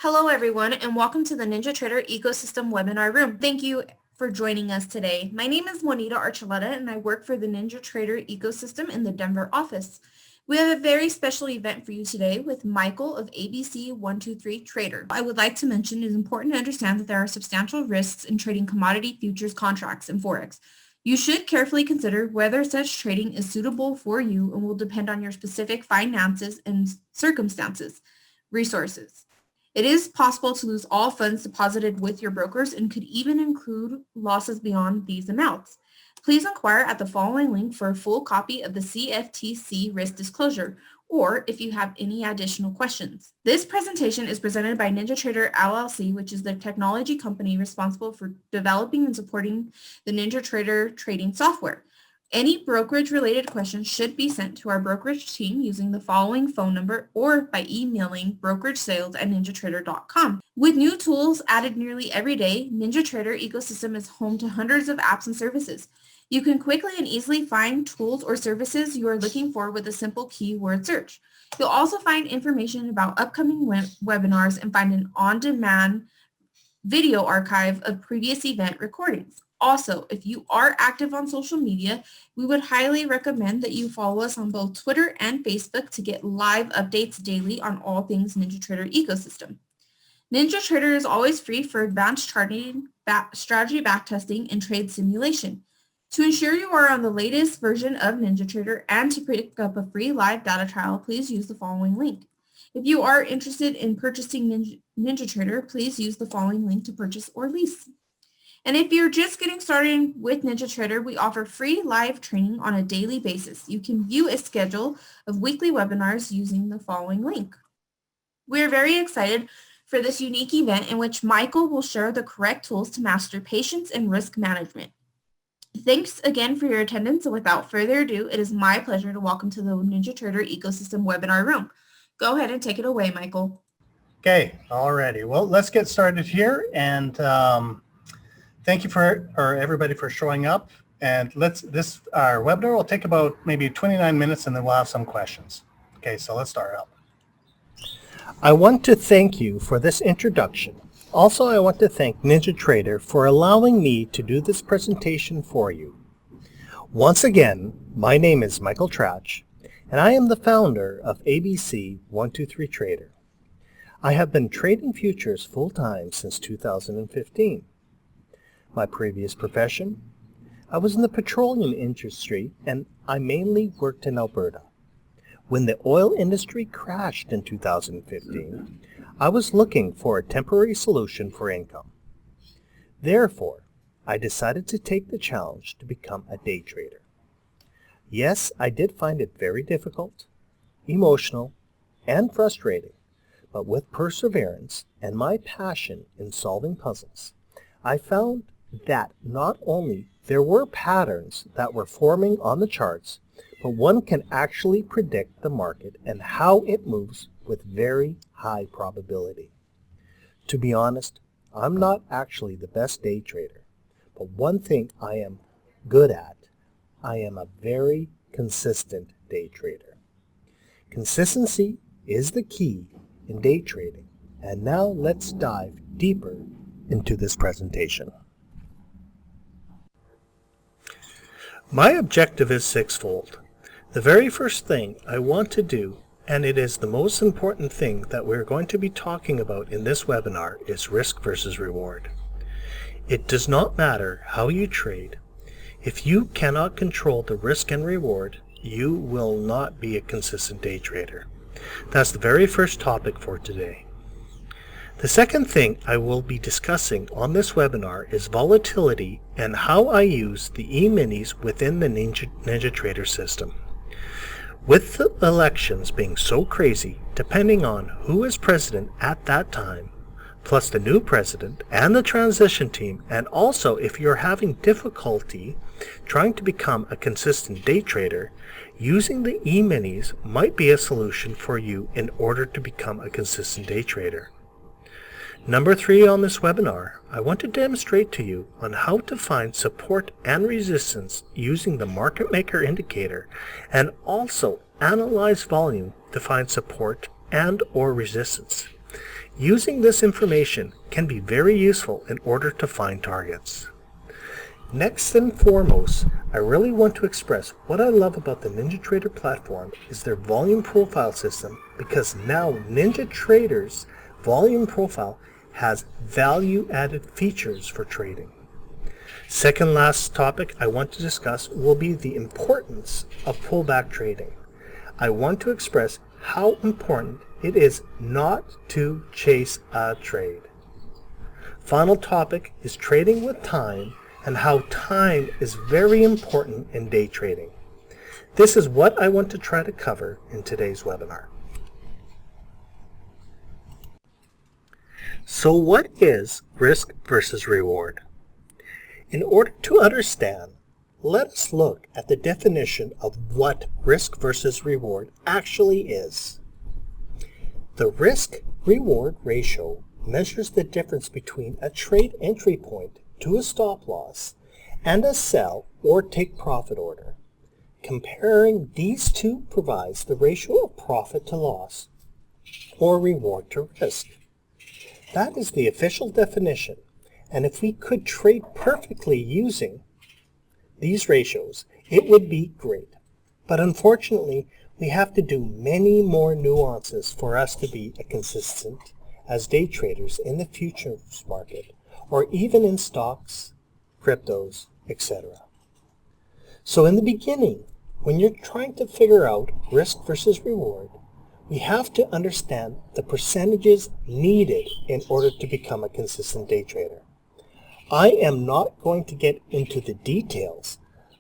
Hello everyone and welcome to the NinjaTrader Ecosystem Webinar Room. Thank you for joining us today. My name is Juanita Archuleta and I work for the NinjaTrader Ecosystem in the Denver office. We have a very special event for you today with Michael of ABC123Trader. I would like to mention it is important to understand that there are substantial risks in trading commodity futures contracts and Forex. You should carefully consider whether such trading is suitable for you and will depend on your specific finances and circumstances, resources. It is possible to lose all funds deposited with your brokers and could even include losses beyond these amounts. Please inquire at the following link for a full copy of the CFTC risk disclosure, or if you have any additional questions. This presentation is presented by NinjaTrader LLC, which is the technology company responsible for developing and supporting the NinjaTrader trading software. Any brokerage-related questions should be sent to our brokerage team using the following phone number or by emailing brokeragesales@ninjatrader.com. With new tools added nearly every day, NinjaTrader Ecosystem is home to hundreds of apps and services. You can quickly and easily find tools or services you are looking for with a simple keyword search. You'll also find information about upcoming webinars and find an on-demand video archive of previous event recordings. Also, if you are active on social media, we would highly recommend that you follow us on both Twitter and Facebook to get live updates daily on all things NinjaTrader Ecosystem. NinjaTrader is always free for advanced charting, strategy backtesting, and trade simulation. To ensure you are on the latest version of NinjaTrader and to pick up a free live data trial, please use the following link. If you are interested in purchasing NinjaTrader, please use the following link to purchase or lease. And if you're just getting started with NinjaTrader, we offer free live training on a daily basis. You can view a schedule of weekly webinars using the following link. We're very excited for this unique event in which Michael will share the correct tools to master patience and risk management. Thanks again for your attendance, and without further ado, it is my pleasure to welcome to the NinjaTrader Ecosystem Webinar Room. Go ahead and take it away, Michael. Okay, alrighty. Well, let's get started here, and thank you for everybody for showing up. And our webinar will take about maybe 29 minutes, and then we'll have some questions. Okay, so let's start out. I want to thank you for this introduction. Also, I want to thank NinjaTrader for allowing me to do this presentation for you. Once again, my name is Michael Tratch, and I am the founder of ABC123Trader. I have been trading futures full-time since 2015. My previous profession, I was in the petroleum industry and I mainly worked in Alberta. When the oil industry crashed in 2015, I was looking for a temporary solution for income. Therefore, I decided to take the challenge to become a day trader. Yes, I did find it very difficult, emotional, and frustrating, but with perseverance and my passion in solving puzzles, I found that not only there were patterns that were forming on the charts, but one can actually predict the market and how it moves with very high probability. To be honest, I'm not actually the best day trader, but one thing I am good at, I am a very consistent day trader. Consistency is the key in day trading, and now let's dive deeper into this presentation. My objective is sixfold. The very first thing I want to do, and it is the most important thing that we're going to be talking about in this webinar, is risk versus reward. It does not matter how you trade. If you cannot control the risk and reward, you will not be a consistent day trader. That's the very first topic for today. The second thing I will be discussing on this webinar is volatility and how I use the E-minis within the NinjaTrader system. With the elections being so crazy, depending on who is president at that time, plus the new president and the transition team, and also if you're having difficulty trying to become a consistent day trader, using the E-minis might be a solution for you in order to become a consistent day trader. Number 3 on this webinar, I want to demonstrate to you on how to find support and resistance using the market maker indicator, and also analyze volume to find support and or resistance. Using this information can be very useful in order to find targets. Next and foremost, I really want to express what I love about the NinjaTrader platform is their volume profile system, because now NinjaTrader's volume profile has value-added features for trading. Second last topic I want to discuss will be the importance of pullback trading. I want to express how important it is not to chase a trade. Final topic is trading with time and how time is very important in day trading. This is what I want to try to cover in today's webinar. So what is risk versus reward? In order to understand, let us look at the definition of what risk versus reward actually is. The risk-reward ratio measures the difference between a trade entry point to a stop loss and a sell or take profit order. Comparing these two provides the ratio of profit to loss or reward to risk. That is the official definition, and if we could trade perfectly using these ratios, it would be great. But unfortunately, we have to do many more nuances for us to be consistent as day traders in the futures market, or even in stocks, cryptos, etc. So in the beginning, when you're trying to figure out risk versus reward, we have to understand the percentages needed in order to become a consistent day trader. I am not going to get into the details,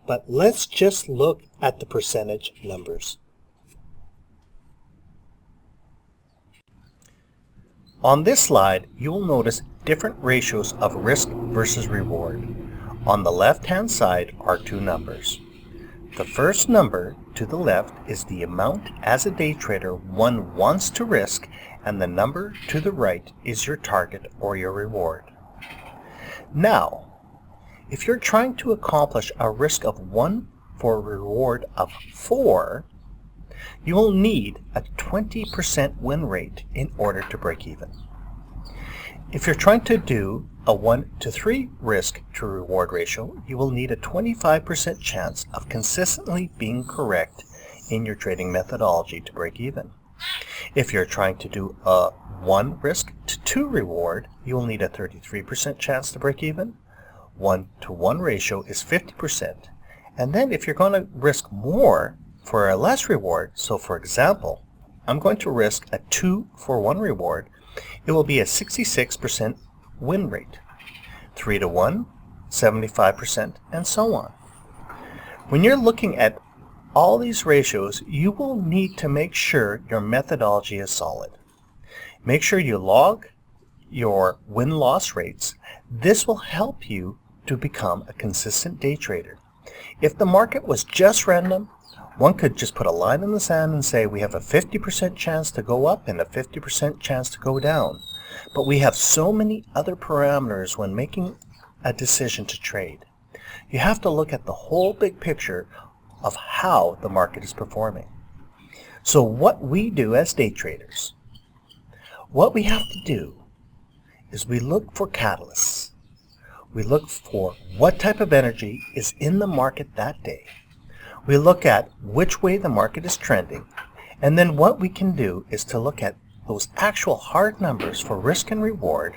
but let's just look at the percentage numbers. On this slide, you will notice different ratios of risk versus reward. On the left-hand side are two numbers. The first number to the left is the amount as a day trader one wants to risk, and the number to the right is your target or your reward. Now, if you're trying to accomplish a risk of 1 for a reward of 4, you will need a 20% win rate in order to break even. If you're trying to do a 1 to 3 risk to reward ratio, you will need a 25% chance of consistently being correct in your trading methodology to break even. If you're trying to do a 1 risk to 2 reward, you will need a 33% chance to break even. 1 to 1 ratio is 50%. And then if you're going to risk more for a less reward, so for example, I'm going to risk a 2 for 1 reward, it will be a 66% win rate. 3 to 1, 75%, and so on. When you're looking at all these ratios, you will need to make sure your methodology is solid. Make sure you log your win-loss rates. This will help you to become a consistent day trader. If the market was just random, one could just put a line in the sand and say we have a 50% chance to go up and a 50% chance to go down. But we have so many other parameters when making a decision to trade. You have to look at the whole big picture of how the market is performing. So what we do as day traders, what we have to do is we look for catalysts. We look for what type of energy is in the market that day. We look at which way the market is trending, and then what we can do is to look at those actual hard numbers for risk and reward.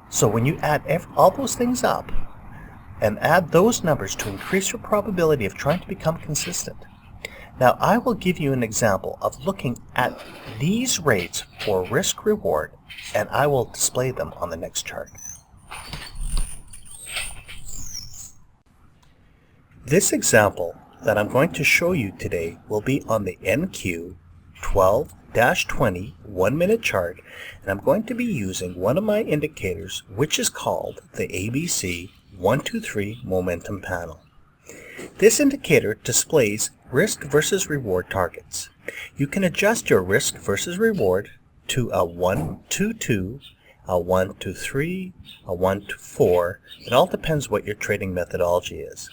So when you add all those things up and add those numbers to increase your probability of trying to become consistent. Now I will give you an example of looking at these rates for risk reward, and I will display them on the next chart. This example that I'm going to show you today will be on the NQ 12-20 1-minute chart, and I'm going to be using one of my indicators, which is called the ABC123 momentum panel. This indicator displays risk versus reward targets. You can adjust your risk versus reward to a 1 to 2, a 1 to 3, a 1 to 4. It all depends what your trading methodology is.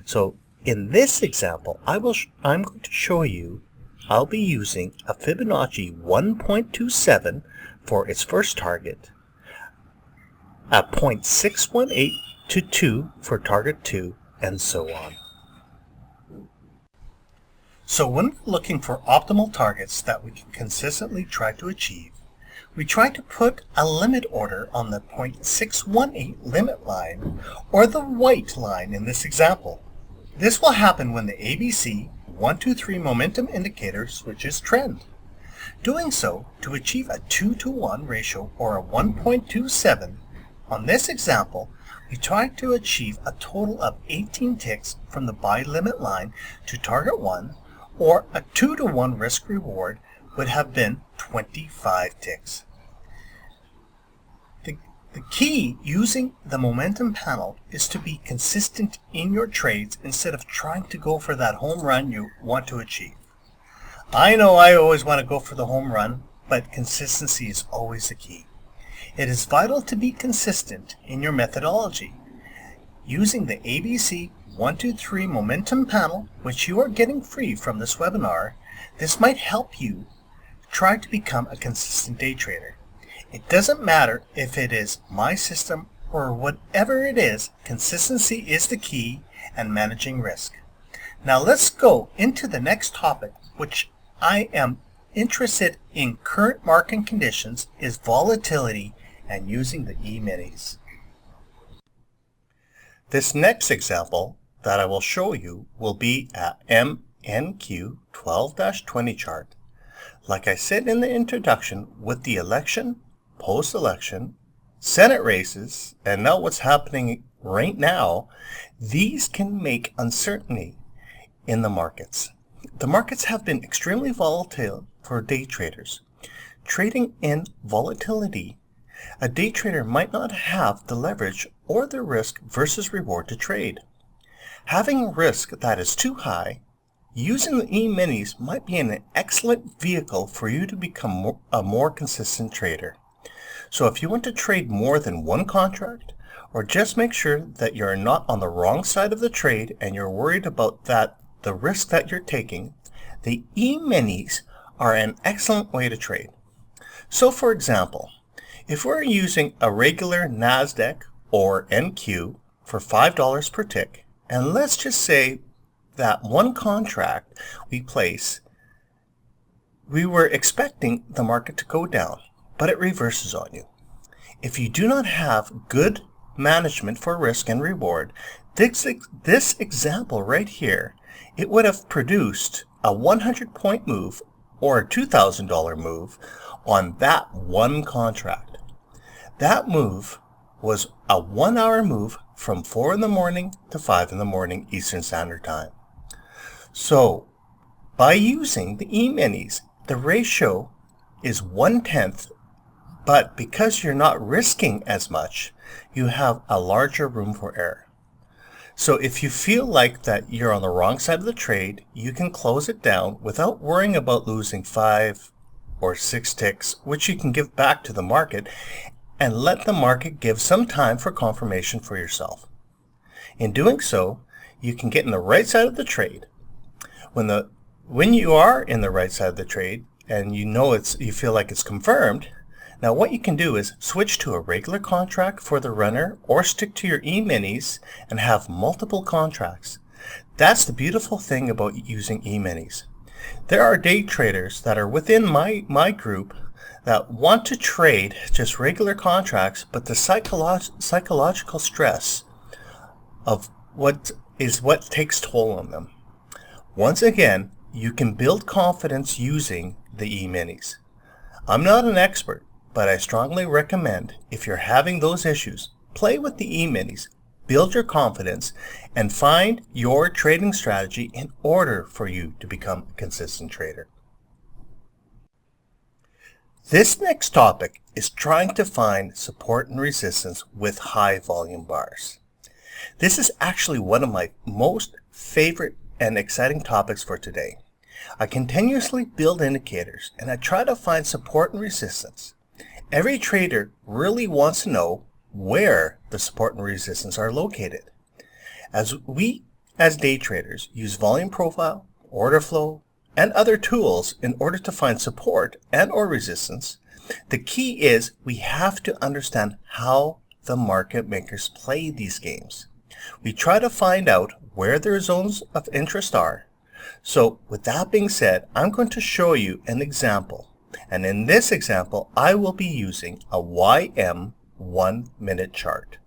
So in this example, I'm going to show you I'll be using a Fibonacci 1.27 for its first target, at 0.618 to 2 for target 2, and so on. So when we're looking for optimal targets that we can consistently try to achieve, we try to put a limit order on the 0.618 limit line, or the white line in this example. This will happen when the ABC123 momentum indicator switches trend. Doing so, to achieve a 2-to-1 ratio, or a 1.27, on this example, we try to achieve a total of 18 ticks from the buy limit line to target 1, or a 2-to-1 risk reward would have been 25 ticks. The key using the momentum panel is to be consistent in your trades instead of trying to go for that home run you want to achieve. I know I always want to go for the home run, but consistency is always the key. It is vital to be consistent in your methodology. Using the ABC123 momentum panel, which you are getting free from this webinar, this might help you try to become a consistent day trader. It doesn't matter if it is my system or whatever it is, consistency is the key and managing risk. Now let's go into the next topic, which I am interested in current market conditions, is volatility and using the E-minis. This next example that I will show you will be at MNQ 12-20 chart. Like I said in the introduction, with the election, post-election, Senate races, and now what's happening right now, these can make uncertainty in the markets. The markets have been extremely volatile for day traders. Trading in volatility, a day trader might not have the leverage or the risk versus reward to trade. Having risk that is too high, using the E-minis might be an excellent vehicle for you to become a more consistent trader. So if you want to trade more than one contract, or just make sure that you're not on the wrong side of the trade and you're worried about the risk that you're taking, the E-minis are an excellent way to trade. So for example, if we're using a regular NASDAQ or NQ for $5 per tick, and let's just say that one contract we place, we were expecting the market to go down, but it reverses on you. If you do not have good management for risk and reward, this example right here, it would have produced a 100-point move or a $2,000 move on that one contract. That move was a 1-hour move from 4 in the morning to 5 in the morning Eastern Standard Time. So by using the E-minis, the ratio is 1/10, but because you're not risking as much, you have a larger room for error. So if you feel like that you're on the wrong side of the trade, you can close it down without worrying about losing 5 or 6 ticks, which you can give back to the market, and let the market give some time for confirmation for yourself. In doing so, you can get in the right side of the trade. When you are in the right side of the trade and you feel like it's confirmed, now what you can do is switch to a regular contract for the runner or stick to your E-minis and have multiple contracts. That's the beautiful thing about using E-minis. There are day traders that are within my group that want to trade just regular contracts, but the psychological stress of what takes toll on them. Once again, you can build confidence using the E-minis. I'm not an expert, but I strongly recommend, if you're having those issues, play with the E-minis, build your confidence, and find your trading strategy in order for you to become a consistent trader. This next topic is trying to find support and resistance with high volume bars. This is actually one of my most favorite and exciting topics for today. I continuously build indicators and I try to find support and resistance. Every trader really wants to know where the support and resistance are located. As we, as day traders, use volume profile, order flow, and other tools in order to find support and or resistance, The key is we have to understand how the market makers play these games. We try to find out where their zones of interest are. So with that being said, I'm going to show you an example. And in this example, I will be using a YM 1-minute chart.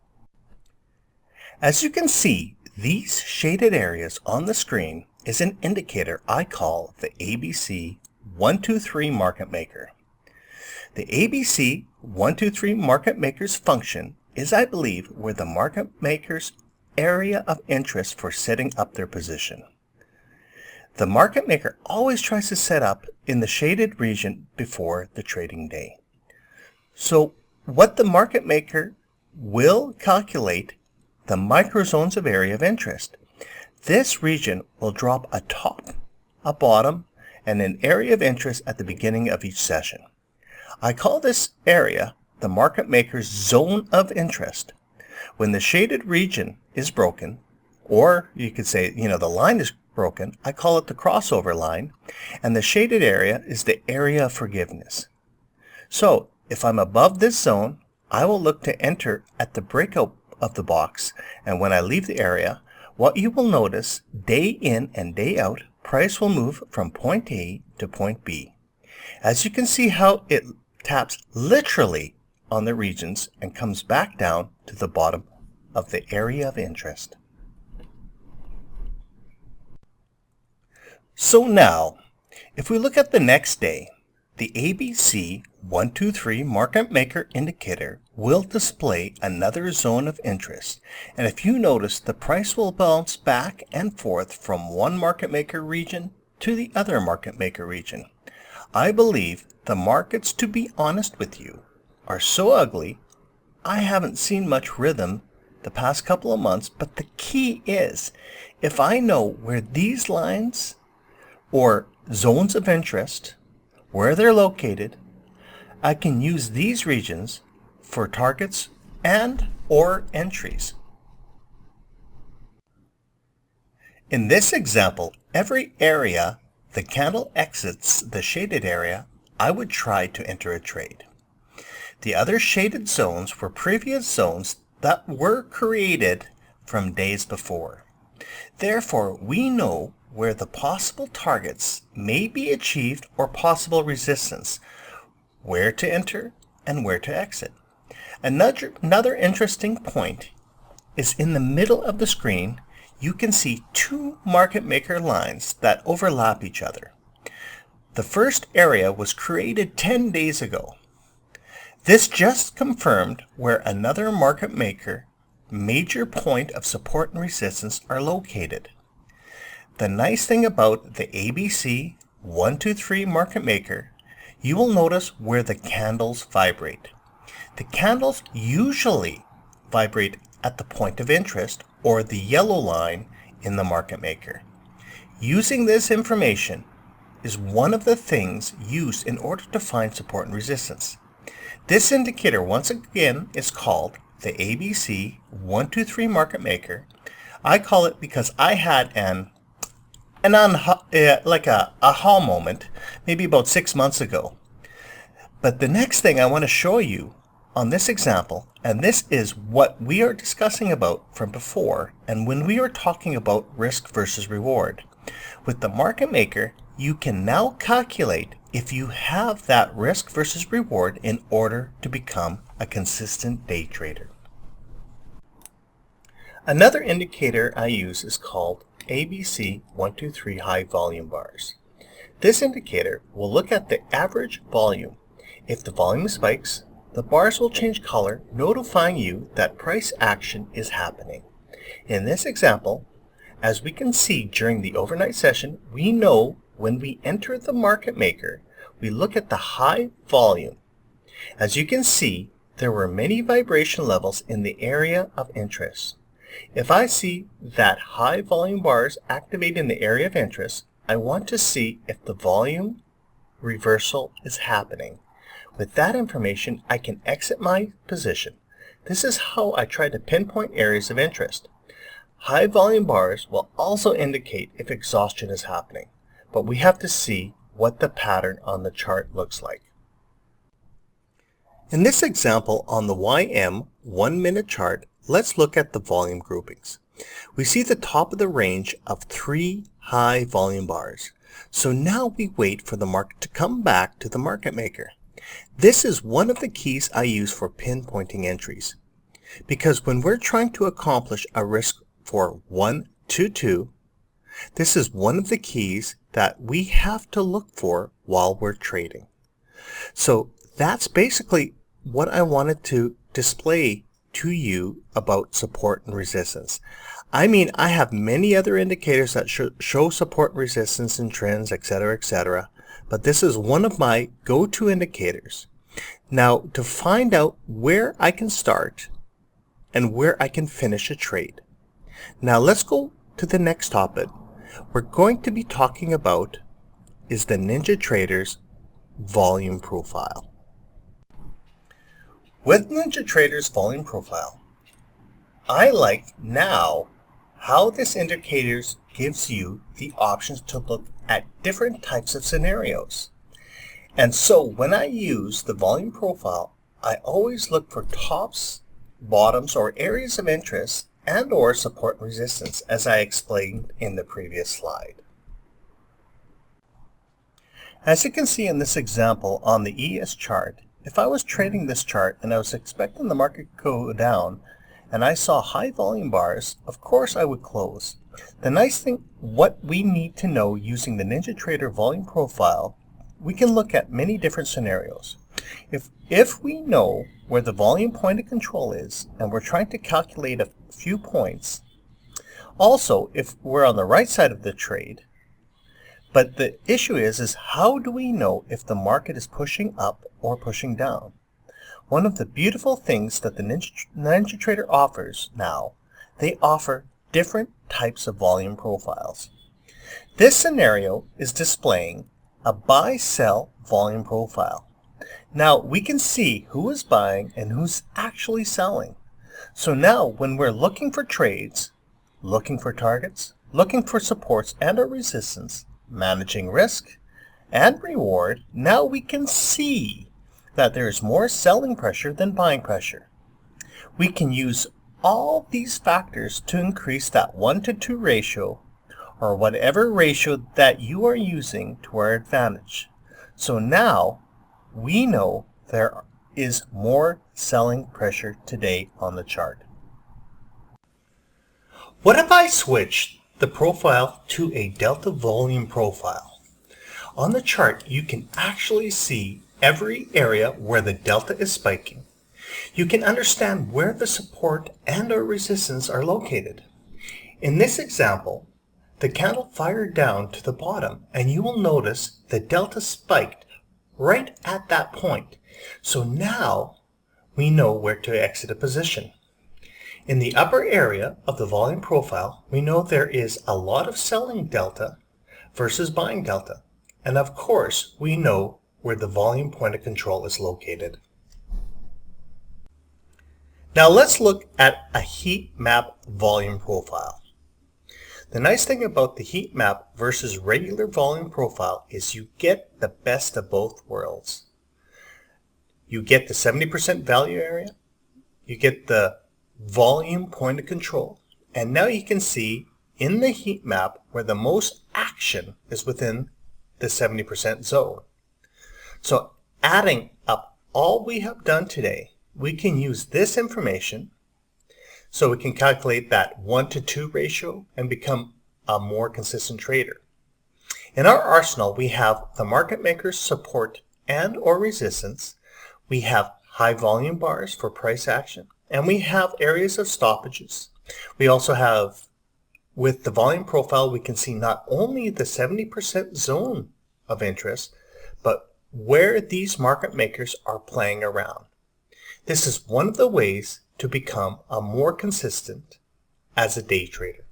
As you can see, these shaded areas on the screen is an indicator I call the ABC123 market maker. The ABC123 market maker's function is, I believe, where the market maker's area of interest for setting up their position. The market maker always tries to set up in the shaded region before the trading day. So what the market maker will calculate the microzones of area of interest. This region will drop a top, a bottom, and an area of interest at the beginning of each session. I call this area the market maker's zone of interest. When the shaded region is broken, or you could say, the line is broken, I call it the crossover line, and the shaded area is the area of forgiveness. So if I'm above this zone, I will look to enter at the breakout of the box, and when I leave the area, what you will notice, day in and day out, price will move from point A to point B. As you can see how it taps literally on the regions and comes back down to the bottom of the area of interest. So now, if we look at the next day, the ABC123 market maker indicator will display another zone of interest, and if you notice, the price will bounce back and forth from one market maker region to the other market maker region. I believe the markets, to be honest with you, are so ugly. I haven't seen much rhythm the past couple of months, but the key is, if I know where these lines or zones of interest, where they're located, I can use these regions for targets and or entries. In this example, every area the candle exits the shaded area, I would try to enter a trade. The other shaded zones were previous zones that were created from days before. Therefore, we know where the possible targets may be achieved or possible resistance, where to enter and where to exit. Another interesting point is in the middle of the screen, you can see two market maker lines that overlap each other. The first area was created 10 days ago. This just confirmed where another market maker major point of support and resistance are located. The nice thing about the ABC123 market maker, you will notice where the candles vibrate. The candles usually vibrate at the point of interest or the yellow line in the market maker. Using this information is one of the things used in order to find support and resistance. This indicator, once again, is called the ABC123 market maker. I call it because I had like a aha moment maybe about 6 months ago. But the next thing I want to show you on this example, and this is what we are discussing about from before, and when we are talking about risk versus reward. With the market maker, you can now calculate if you have that risk versus reward in order to become a consistent day trader. Another indicator I use is called ABC123 high volume bars. This indicator will look at the average volume. If the volume spikes, the bars will change color, notifying you that price action is happening. In this example, as we can see during the overnight session, we know when we enter the market maker, we look at the high volume. As you can see, there were many vibration levels in the area of interest. If I see that high volume bars activate in the area of interest, I want to see if the volume reversal is happening. With that information, I can exit my position. This is how I try to pinpoint areas of interest. High volume bars will also indicate if exhaustion is happening, but we have to see what the pattern on the chart looks like. In this example on the YM 1-minute chart, let's look at the volume groupings. We see the top of the range of 3 high volume bars. So now we wait for the market to come back to the market maker. This is one of the keys I use for pinpointing entries. Because when we're trying to accomplish a risk for 1 to 2, this is one of the keys that we have to look for while we're trading. So that's basically what I wanted to display to you about support and resistance. I mean, I have many other indicators that show support and resistance and trends, etc., but this is one of my go-to indicators. Now, to find out where I can start and where I can finish a trade. Now, let's go to the next topic. We're going to be talking about is the NinjaTrader's volume profile. With NinjaTrader's volume profile, I like now how this indicator gives you the options to look at different types of scenarios. And so when I use the volume profile, I always look for tops, bottoms, or areas of interest and or support and resistance, as I explained in the previous slide. As you can see in this example on the ES chart, if I was trading this chart and I was expecting the market to go down and I saw high volume bars, of course I would close. The nice thing, what we need to know using the NinjaTrader volume profile, we can look at many different scenarios. If we know where the volume point of control is and we're trying to calculate a few points, also if we're on the right side of the trade, but the issue is how do we know if the market is pushing up or pushing down? One of the beautiful things that the NinjaTrader offers now, they offer different types of volume profiles. This scenario is displaying a buy-sell volume profile. Now we can see who is buying and who's actually selling. So now when we're looking for trades, looking for targets, looking for supports and or resistance, managing risk and reward, now we can see that there is more selling pressure than buying pressure. We can use all these factors to increase that 1 to 2 ratio or whatever ratio that you are using to our advantage. So now we know there is more selling pressure today on the chart. What if I switched the profile to a delta volume profile? On the chart, you can actually see every area where the delta is spiking. You can understand where the support and or resistance are located. In this example, the candle fired down to the bottom and you will notice the delta spiked right at that point. So now we know where to exit a position. In the upper area of the volume profile, we know there is a lot of selling delta versus buying delta. And of course, we know where the volume point of control is located. Now let's look at a heat map volume profile. The nice thing about the heat map versus regular volume profile is you get the best of both worlds. You get the 70% value area, you get the volume point of control, and now you can see in the heat map where the most action is within the 70% zone. So adding up all we have done today, we can use this information so we can calculate that 1 to 2 ratio and become a more consistent trader. In our arsenal, we have the market maker's support and or resistance. We have high volume bars for price action, and we have areas of stoppages. We also have, with the volume profile, we can see not only the 70% zone of interest, but where these market makers are playing around. This is one of the ways to become a more consistent as a day trader.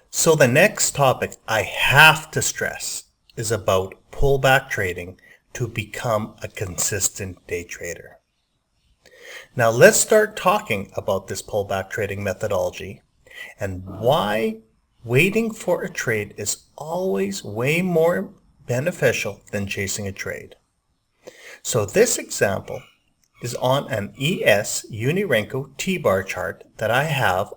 So the next topic I have to stress is about pullback trading to become a consistent day trader. Now let's start talking about this pullback trading methodology and why waiting for a trade is always way more beneficial than chasing a trade. So this example is on an ES Unirenko T-bar chart that I have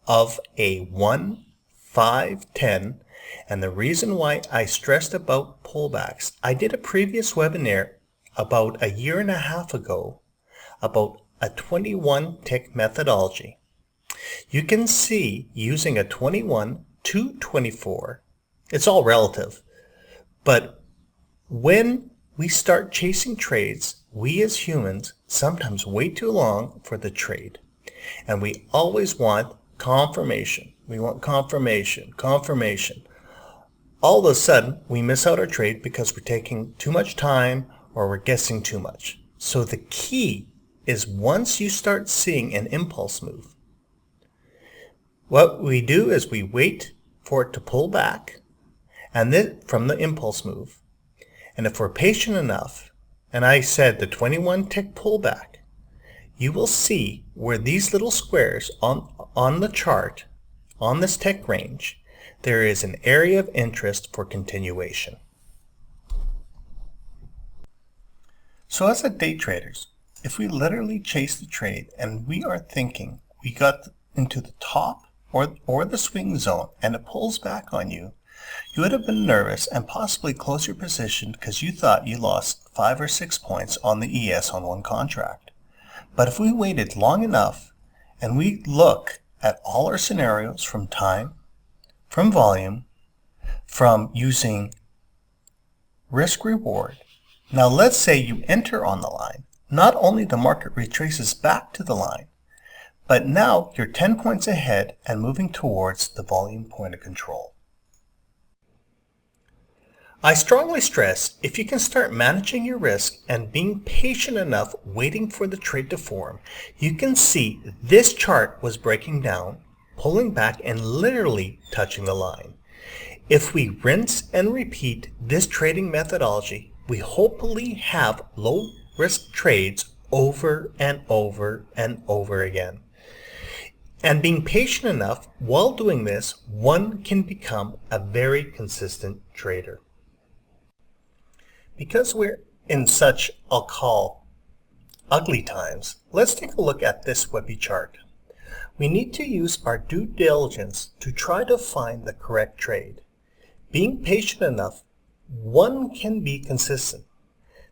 of a 1, 5, 10, and the reason why I stressed about pullbacks, I did a previous webinar about a year and a half ago about a 21 tick methodology. You can see using a 21 to 24, it's all relative, but when we start chasing trades, we as humans sometimes wait too long for the trade, and we always want confirmation. We want confirmation, confirmation. All of a sudden, we miss out our trade because we're taking too much time or we're guessing too much. So the key is once you start seeing an impulse move, what we do is we wait for it to pull back and then from the impulse move. And if we're patient enough, and I said the 21 tick pullback, you will see where these little squares on the chart, on this tick range, there is an area of interest for continuation. So as a day traders, if we literally chase the trade and we are thinking we got into the top or the swing zone and it pulls back on you, you would have been nervous and possibly close your position because you thought you lost 5 or 6 points on the ES on one contract. But if we waited long enough and we look at all our scenarios from time, from volume, from using risk reward. Now let's say you enter on the line. Not only the market retraces back to the line, but now you're 10 points ahead and moving towards the volume point of control. I strongly stress if you can start managing your risk and being patient enough waiting for the trade to form, you can see this chart was breaking down, pulling back and literally touching the line. If we rinse and repeat this trading methodology, we hopefully have low risk trades over and over and over again. And being patient enough while doing this, one can become a very consistent trader. Because we're in such, I'll call, ugly times, let's take a look at this Webby chart. We need to use our due diligence to try to find the correct trade. Being patient enough, one can be consistent.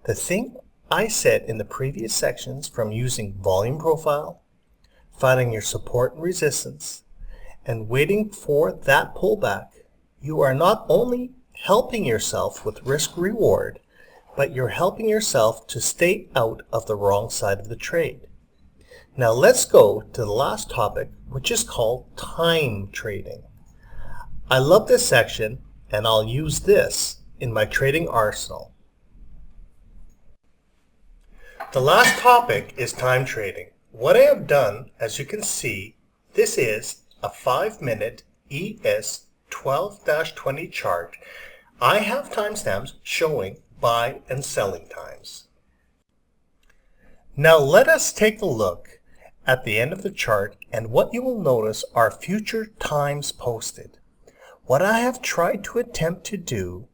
The thing I said in the previous sections, from using volume profile, finding your support and resistance, and waiting for that pullback, you are not only helping yourself with risk reward, but you're helping yourself to stay out of the wrong side of the trade. Now let's go to the last topic, which is called time trading. I love this section, and I'll use this in my trading arsenal. The last topic is time trading. What I have done, as you can see, this is a 5-minute ES 12-20 chart. I have timestamps showing buy and selling times. Now let us take a look at the end of the chart, and what you will notice are future times posted. What I have tried to attempt to do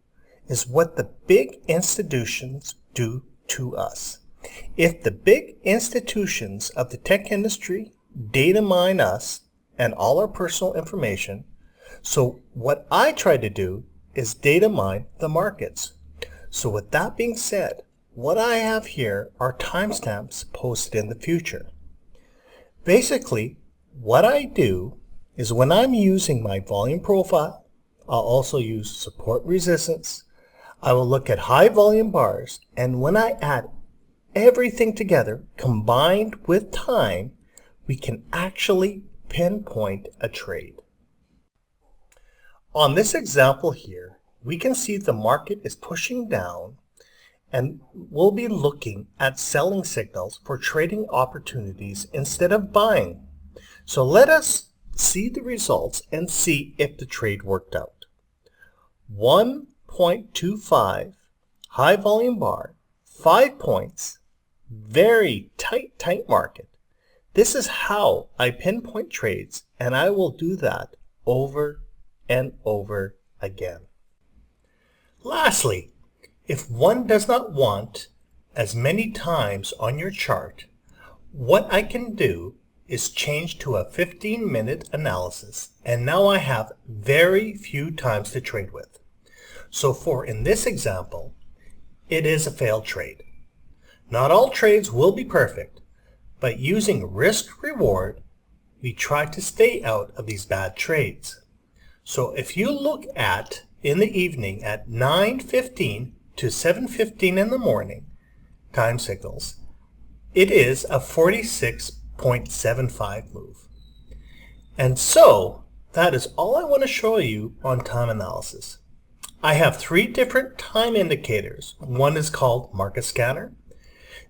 is what the big institutions do to us. If the big institutions of the tech industry data mine us and all our personal information, so what I try to do is data mine the markets. So with that being said, what I have here are timestamps posted in the future. Basically, what I do is when I'm using my volume profile, I'll also use support resistance. I will look at high volume bars, and when I add everything together, combined with time, we can actually pinpoint a trade. On this example here, we can see the market is pushing down, and we'll be looking at selling signals for trading opportunities instead of buying. So let us see the results and see if the trade worked out. 1.25 high volume bar, 5 points, very tight market. This is how I pinpoint trades, and I will do that over and over again. Lastly, if one does not want as many times on your chart, what I can do is change to a 15-minute analysis, and now I have very few times to trade with. So in this example, it is a failed trade. Not all trades will be perfect, but using risk-reward, we try to stay out of these bad trades. So if you look at in the evening at 9:15 to 7:15 in the morning time signals, it is a 46.75 move. And so that is all I want to show you on time analysis. I have 3 different time indicators. One is called Market Scanner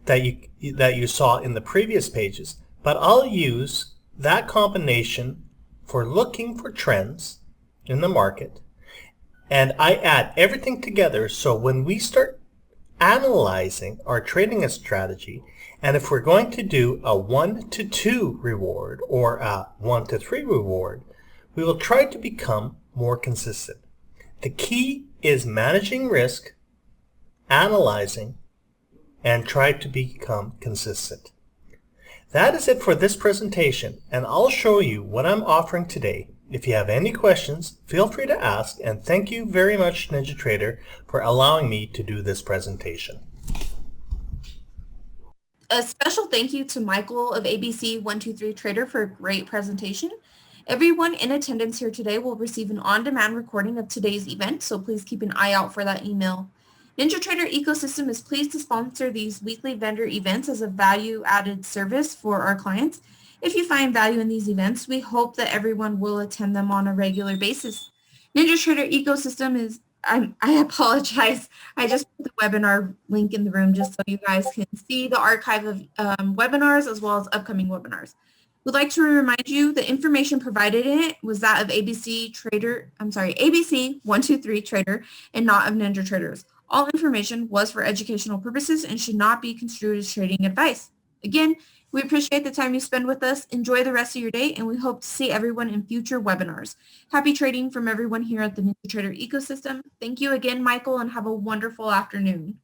that you saw in the previous pages, but I'll use that combination for looking for trends in the market, and I add everything together so when we start analyzing our trading strategy, and if we're going to do a 1 to 2 reward or a 1 to 3 reward, we will try to become more consistent. The key is managing risk, analyzing, and try to become consistent. That is it for this presentation, and I'll show you what I'm offering today. If you have any questions, feel free to ask, and thank you very much, NinjaTrader, for allowing me to do this presentation. A special thank you to Michael of ABC123Trader for a great presentation. Everyone in attendance here today will receive an on-demand recording of today's event, so please keep an eye out for that email. NinjaTrader ecosystem is pleased to sponsor these weekly vendor events as a value-added service for our clients. If you find value in these events, we hope that everyone will attend them on a regular basis. NinjaTrader ecosystem is, I apologize, I just put the webinar link in the room just so you guys can see the archive of webinars as well as upcoming webinars. We'd like to remind you the information provided in it was that of ABC123Trader and not of NinjaTraders. All information was for educational purposes and should not be construed as trading advice. Again, we appreciate the time you spend with us. Enjoy the rest of your day, and we hope to see everyone in future webinars. Happy trading from everyone here at the NinjaTrader ecosystem. Thank you again, Michael, and have a wonderful afternoon.